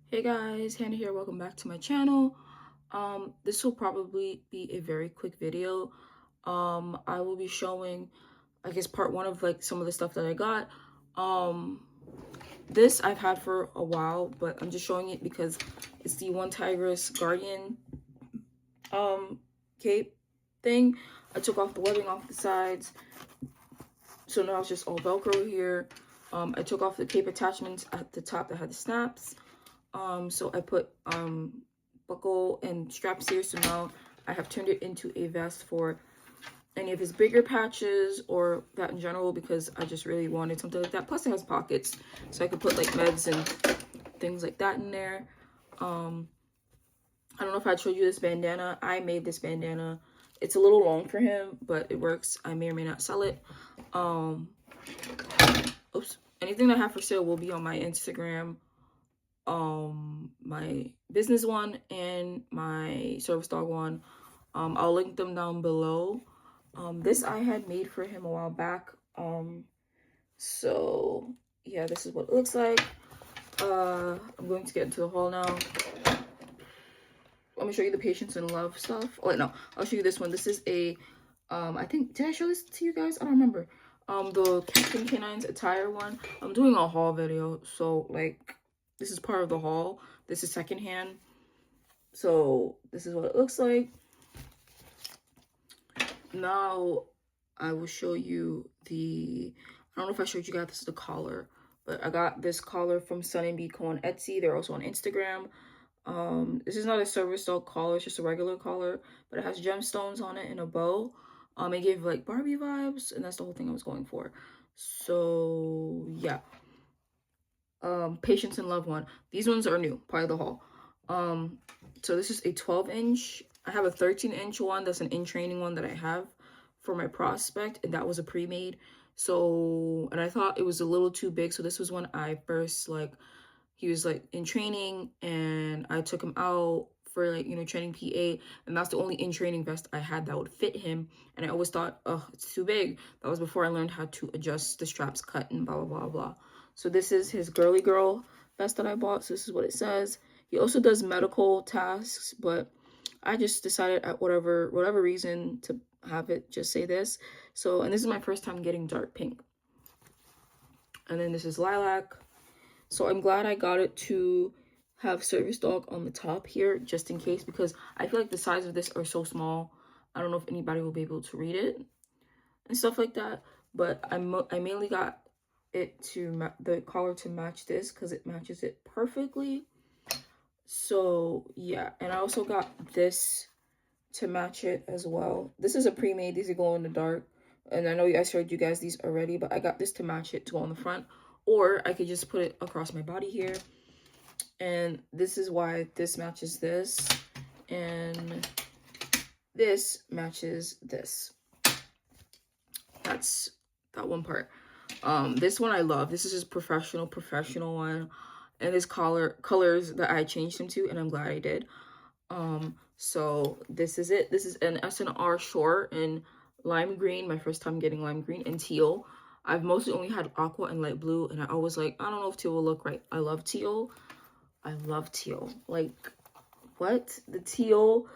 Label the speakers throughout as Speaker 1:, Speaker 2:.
Speaker 1: Hey guys, Hannah here. Welcome back to my channel. This will probably be a very quick video. I will be showing, I guess, part one of like some of the stuff that I got. Um, this I've had for a while, but I'm just showing it because it's the One Tigress Guardian cape thing. I took off the webbing off the sides, so now it's just all Velcro here. I took off the cape attachments at the top that had the snaps. So I put buckle and straps here, so now I have turned it into a vest for any of his bigger patches or that in general, because I just really wanted something like that. Plus it has pockets, so I could put like meds and things like that in there. I don't know if I showed you this bandana. I made this bandana. It's a little long for him, but it works. I may or may not sell it. Oops. Anything I have for sale will be on my Instagram, my business one and my service dog one. I'll link them down below. This I had made for him a while back. So yeah, this is what it looks like. I'm going to get into the haul now. Let me show you the Patience and Love stuff. Oh wait, no, I'll show you this one. This is a I think, did I show this to you guys? I don't remember. The Collection Pt.5's attire one. I'm doing a haul video, so like this is part of the haul. This is secondhand. So this is what it looks like. Now I will show you the, I don't know if I showed you guys the collar, but I got this collar from Sun and Bee Co on Etsy. They're also on Instagram. This is not a service dog collar, it's just a regular collar, but it has gemstones on it and a bow. It gave like Barbie vibes, and that's the whole thing I was going for. So yeah. Patience and Love one. These ones are new, part of the haul. So this is a 12-inch. I have a 13-inch one that's an in-training one that I have for my prospect, and that was a pre-made. So, and I thought it was a little too big, so this was when I first, like, he was like in training and I took him out for like, you know, training PA, and that's the only in training vest I had that would fit him. And I always thought, oh, it's too big. That was before I learned how to adjust the straps, cut, and blah blah blah blah. So this is his girly girl vest that I bought. So this is what it says. He also does medical tasks, but I just decided at whatever reason to have it just say this. So, and this is my first time getting dark pink. And then this is lilac. So I'm glad I got it to have service dog on the top here, just in case, because I feel like the size of this are so small. I don't know if anybody will be able to read it and stuff like that. But I mainly got it to the collar to match this because it matches it perfectly. So yeah, and I also got this to match it as well. This is a pre-made. These are glow in the dark, and I know I showed you guys these already, but I got this to match it to go on the front, or I could just put it across my body here. And this is why this matches this, and this matches this. That's that one part. This one I love. This is his professional one, and his colors that I changed him to, and I'm glad I did. So this is it. This is an SNR short in lime green, my first time getting lime green, and teal. I've mostly only had aqua and light blue, and I always like, I don't know if teal will look right. I love teal. I love teal. Like, what? The teal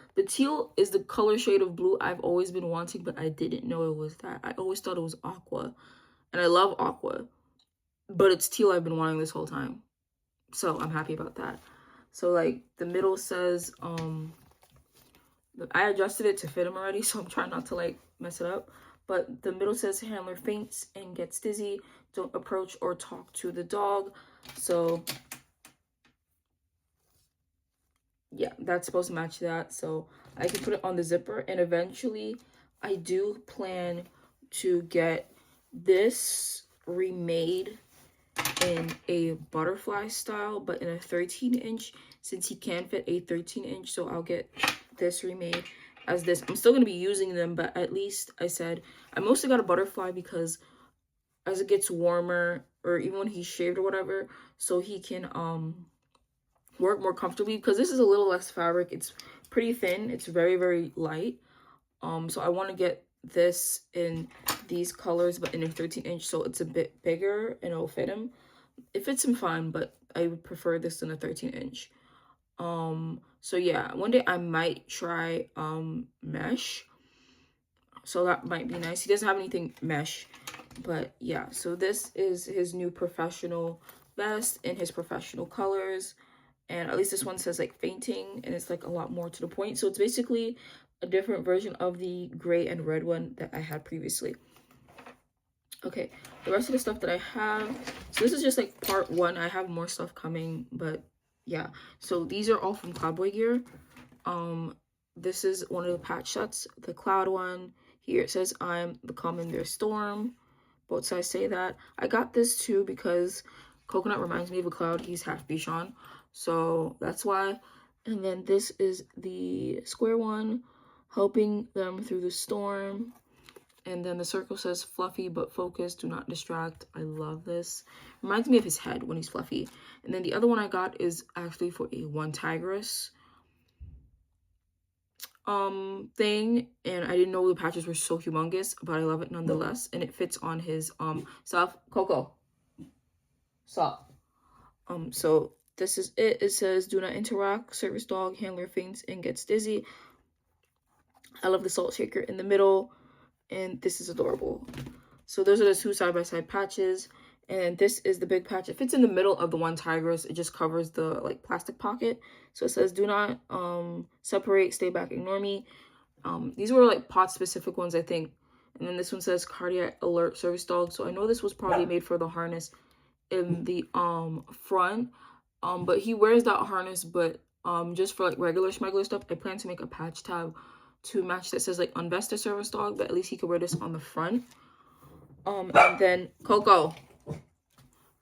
Speaker 1: is the color shade of blue I've always been wanting, but I didn't know it was that. I always thought it was aqua, and I love aqua, but it's teal I've been wanting this whole time. So I'm happy about that. So like the middle says, I adjusted it to fit him already, so I'm trying not to like mess it up. But the middle says handler faints and gets dizzy, don't approach or talk to the dog. So yeah, that's supposed to match that. So I can put it on the zipper, and eventually I do plan to get this remade in a butterfly style, but in a 13-inch, since he can fit a 13-inch. So I'll get this remade as this. I'm still going to be using them, but at least I said I mostly got a butterfly because as it gets warmer, or even when he's shaved or whatever, so he can work more comfortably, because this is a little less fabric. It's pretty thin. It's very, very light. So I want to get this in these colors, but in a 13-inch, so it's a bit bigger and it'll fit him. It fits him fine, but I would prefer this than a 13-inch. So yeah, one day I might try mesh. So that might be nice. He doesn't have anything mesh, but yeah. So this is his new professional vest in his professional colors. And at least this one says like fainting, and it's like a lot more to the point. So it's basically a different version of the gray and red one that I had previously. Okay, the rest of the stuff that I have, so this is just like part one. I have more stuff coming, but yeah. So these are all from Cowboy Gear. This is one of the patch sets, the cloud one. Here it says I'm the calm in their storm. Both sides say that. I got this too because Coconut reminds me of a cloud. He's half Bichon, so that's why. And then this is the square one, helping them through the storm. And then the circle says fluffy but focused, do not distract. I love this. Reminds me of his head when he's fluffy. And then the other one I got is actually for a one tigress thing, and I didn't know the patches were so humongous, but I love it nonetheless. And it fits on his stuff. Coco, stop. So this is it. It says do not interact, service dog, handler faints and gets dizzy. I love the salt shaker in the middle, and this is adorable. So those are the two side-by-side patches, and this is the big patch. It fits in the middle of the one tigress. It just covers the like plastic pocket. So it says do not separate, stay back, ignore me. These were like pot specific ones, I think. And then this one says cardiac alert service dog. So I know this was probably made for the harness in the front. But he wears that harness, but just for like regular schmegular stuff, I plan to make a patch tab to match that says like unvested service dog, but at least he could wear this on the front. And then Coco.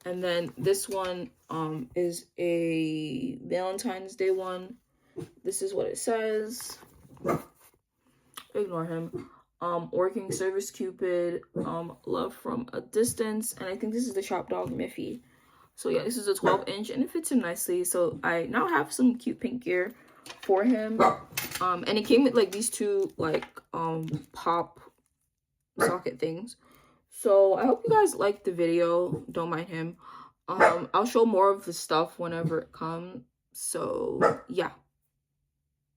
Speaker 1: And then this one is a Valentine's Day one. This is what it says. Ignore him. Working service Cupid, love from a distance, and I think this is the shop dog Miffy. So yeah, this is a 12-inch and it fits him nicely. So I now have some cute pink gear for him. And it came with like these two like pop socket things. So I hope you guys liked the video. Don't mind him. I'll show more of the stuff whenever it comes. So yeah.